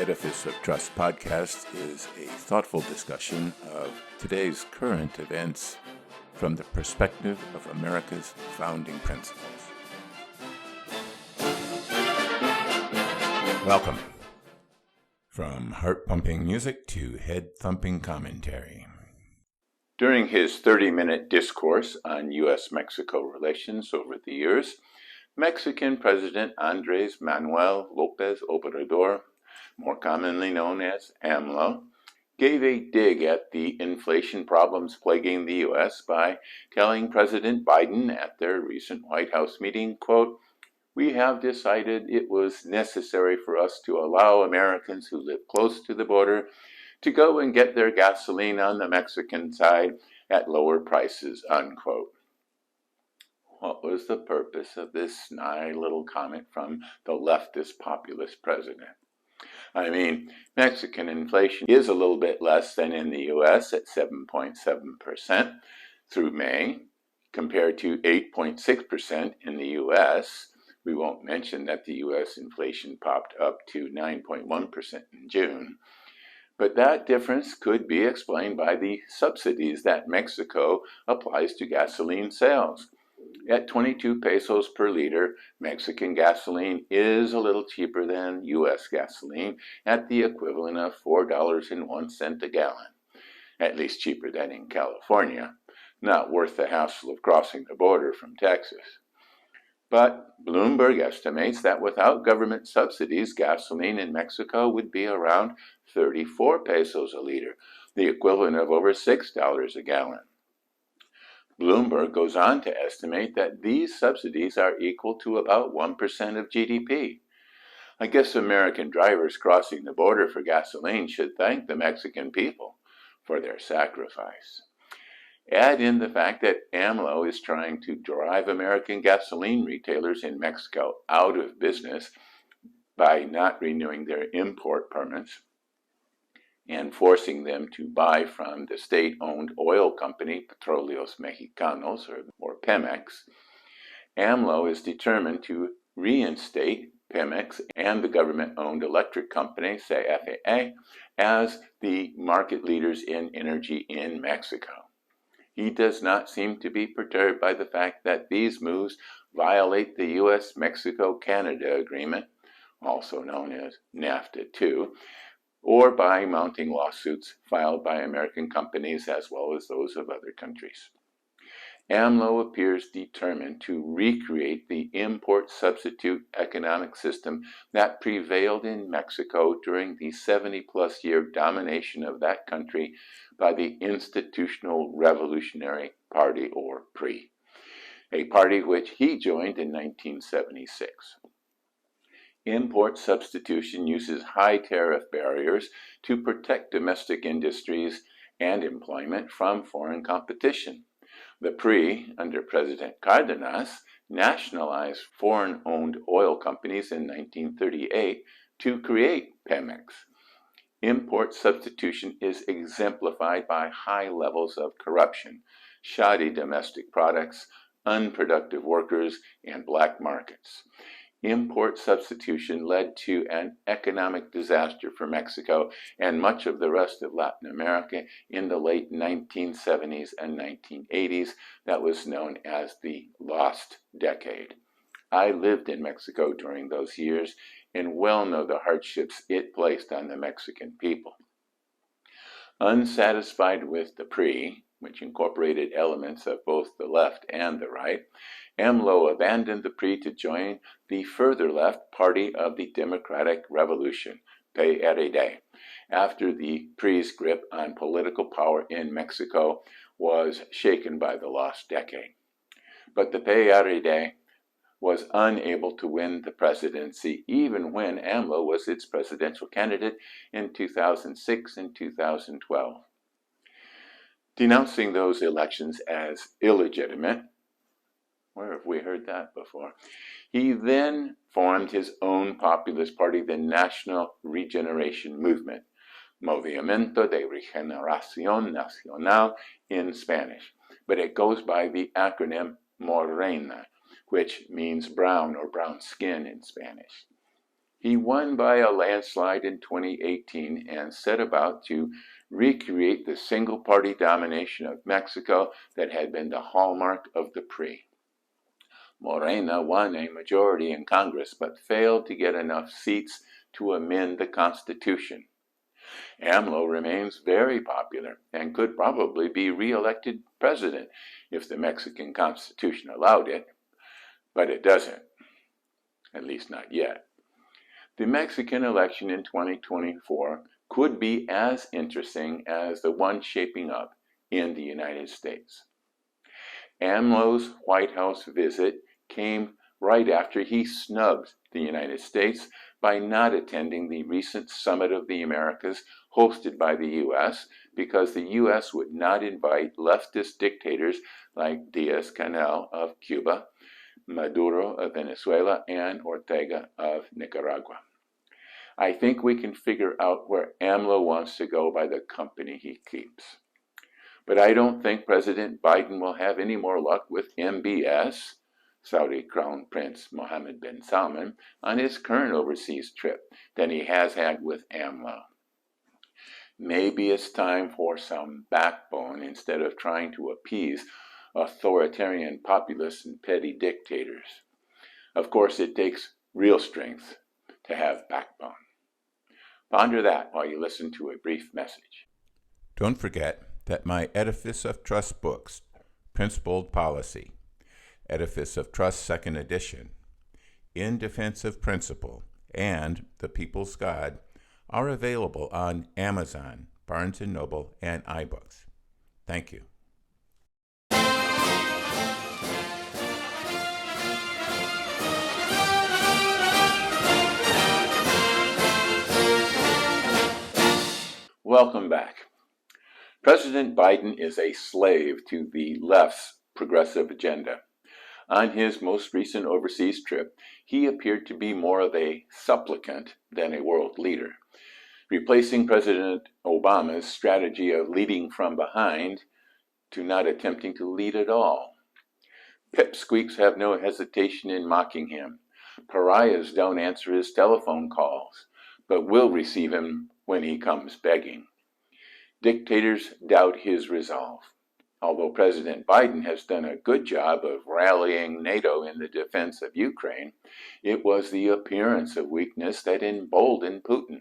Edifice of Trust podcast is a thoughtful discussion of today's current events from the perspective of America's founding principles. Welcome. From heart-pumping music to head-thumping commentary. During his 30-minute discourse on U.S.-Mexico relations over the years, Mexican President Andrés Manuel Lopez Obrador, more commonly known as AMLO, gave a dig at the inflation problems plaguing the U.S. by telling President Biden at their recent White House meeting, quote, "We have decided it was necessary for us to allow Americans who live close to the border to go and get their gasoline on the Mexican side at lower prices," unquote. What was the purpose of this snide little comment from the leftist populist president? I mean, Mexican inflation is a little bit less than in the U.S. at 7.7% through May, compared to 8.6% in the U.S. We won't mention that the U.S. inflation popped up to 9.1% in June. But that difference could be explained by the subsidies that Mexico applies to gasoline sales. At 22 pesos per liter, Mexican gasoline is a little cheaper than U.S. gasoline at the equivalent of $4.01 a gallon, at least cheaper than in California, not worth the hassle of crossing the border from Texas. But Bloomberg estimates that without government subsidies, gasoline in Mexico would be around 34 pesos a liter, the equivalent of over $6 a gallon. Bloomberg goes on to estimate that these subsidies are equal to about 1% of GDP. I guess American drivers crossing the border for gasoline should thank the Mexican people for their sacrifice. Add in the fact that AMLO is trying to drive American gasoline retailers in Mexico out of business by not renewing their import permits and forcing them to buy from the state-owned oil company Petróleos Mexicanos, or Pemex. AMLO is determined to reinstate Pemex and the government-owned electric company, CFE, as the market leaders in energy in Mexico. He does not seem to be perturbed by the fact that these moves violate the U.S.-Mexico-Canada Agreement, also known as NAFTA II, or by mounting lawsuits filed by American companies as well as those of other countries. AMLO appears determined to recreate the import substitute economic system that prevailed in Mexico during the 70-plus year domination of that country by the Institutional Revolutionary Party, or PRI, a party which he joined in 1976. Import substitution uses high tariff barriers to protect domestic industries and employment from foreign competition. The PRI, under President Cárdenas, nationalized foreign-owned oil companies in 1938 to create Pemex. Import substitution is exemplified by high levels of corruption, shoddy domestic products, unproductive workers, and black markets. Import substitution led to an economic disaster for Mexico and much of the rest of Latin America in the late 1970s and 1980s that was known as the Lost Decade. I lived in Mexico during those years and well know the hardships it placed on the Mexican people. Unsatisfied with the PRI, which incorporated elements of both the left and the right, AMLO abandoned the PRI to join the further left Party of the Democratic Revolution, PRD, after the PRI's grip on political power in Mexico was shaken by the lost decade. But the PRD was unable to win the presidency even when AMLO was its presidential candidate in 2006 and 2012. Denouncing those elections as illegitimate, where have we heard that before? He then formed his own populist party, the National Regeneration Movement, Movimiento de Regeneración Nacional in Spanish, but it goes by the acronym Morena, which means brown or brown skin in Spanish. He won by a landslide in 2018 and set about to recreate the single-party domination of Mexico that had been the hallmark of the PRI. Morena won a majority in Congress but failed to get enough seats to amend the Constitution. AMLO remains very popular and could probably be re-elected president if the Mexican Constitution allowed it, but it doesn't, at least not yet. The Mexican election in 2024 could be as interesting as the one shaping up in the United States. AMLO's White House visit came right after he snubbed the United States by not attending the recent Summit of the Americas hosted by the U.S. because the U.S. would not invite leftist dictators like Díaz-Canel of Cuba, Maduro of Venezuela, and Ortega of Nicaragua. I think we can figure out where AMLO wants to go by the company he keeps. But I don't think President Biden will have any more luck with MBS, Saudi Crown Prince Mohammed bin Salman, on his current overseas trip than he has had with AMLO. Maybe it's time for some backbone instead of trying to appease authoritarian populists and petty dictators. Of course, it takes real strength to have backbone. Ponder that while you listen to a brief message. Don't forget that my Edifice of Trust books, Principled Policy, Edifice of Trust 2nd edition, In Defense of Principle, and The People's God are available on Amazon, Barnes & Noble, and iBooks. Thank you. Welcome back. President Biden is a slave to the left's progressive agenda. On his most recent overseas trip, he appeared to be more of a supplicant than a world leader, replacing President Obama's strategy of leading from behind to not attempting to lead at all. Pipsqueaks have no hesitation in mocking him. Pariahs don't answer his telephone calls, but will receive him when he comes begging. Dictators doubt his resolve. Although President Biden has done a good job of rallying NATO in the defense of Ukraine, it was the appearance of weakness that emboldened Putin.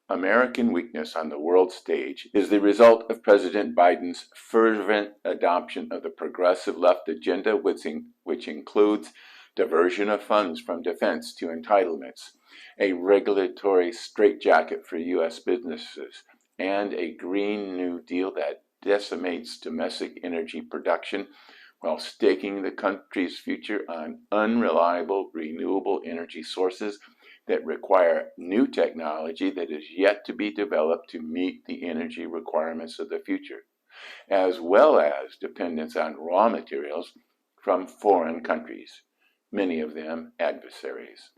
American weakness on the world stage is the result of President Biden's fervent adoption of the progressive left agenda, which includes diversion of funds from defense to entitlements, a regulatory straitjacket for U.S. businesses, and a Green New Deal that decimates domestic energy production while staking the country's future on unreliable renewable energy sources that require new technology that is yet to be developed to meet the energy requirements of the future, as well as dependence on raw materials from foreign countries, many of them adversaries.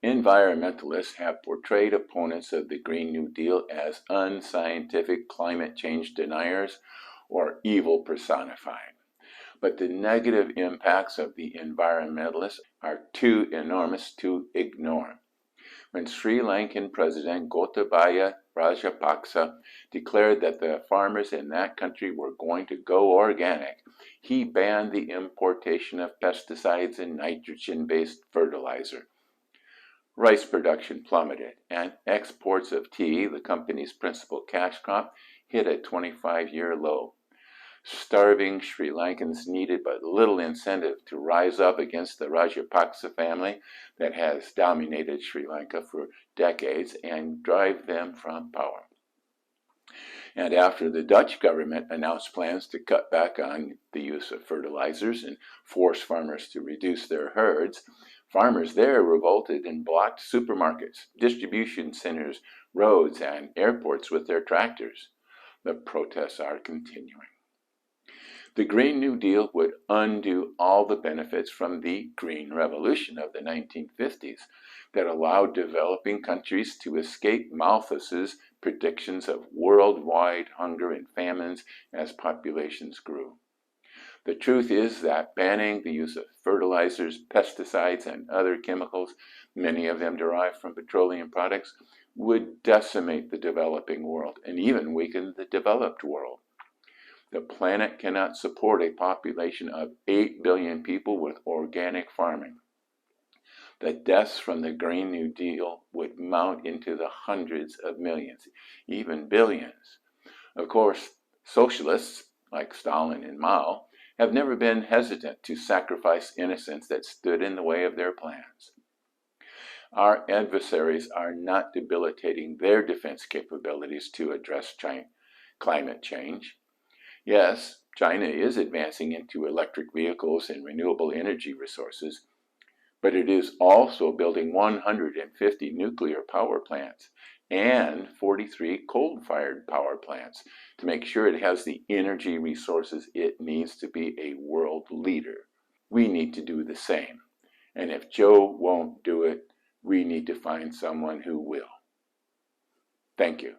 Environmentalists have portrayed opponents of the Green New Deal as unscientific climate change deniers or evil personified. But the negative impacts of the environmentalists are too enormous to ignore. When Sri Lankan President Gotabaya Rajapaksa declared that the farmers in that country were going to go organic, he banned the importation of pesticides and nitrogen-based fertilizer. Rice production plummeted, and exports of tea, the company's principal cash crop, hit a 25-year low. Starving Sri Lankans needed but little incentive to rise up against the Rajapaksa family that has dominated Sri Lanka for decades and drive them from power. And after the Dutch government announced plans to cut back on the use of fertilizers and force farmers to reduce their herds, farmers there revolted and blocked supermarkets, distribution centers, roads, and airports with their tractors. The protests are continuing. The Green New Deal would undo all the benefits from the Green Revolution of the 1950s that allowed developing countries to escape Malthus's predictions of worldwide hunger and famines as populations grew. The truth is that banning the use of fertilizers, pesticides, and other chemicals, many of them derived from petroleum products, would decimate the developing world and even weaken the developed world. The planet cannot support a population of 8 billion people with organic farming. The deaths from the Green New Deal would mount into the hundreds of millions, even billions. Of course, socialists, like Stalin and Mao, have never been hesitant to sacrifice innocents that stood in the way of their plans. Our adversaries are not debilitating their defense capabilities to address climate change. Yes, China is advancing into electric vehicles and renewable energy resources, but it is also building 150 nuclear power plants and 43 coal-fired power plants to make sure it has the energy resources it needs to be a world leader. We need to do the same. And if Joe won't do it, we need to find someone who will. Thank you.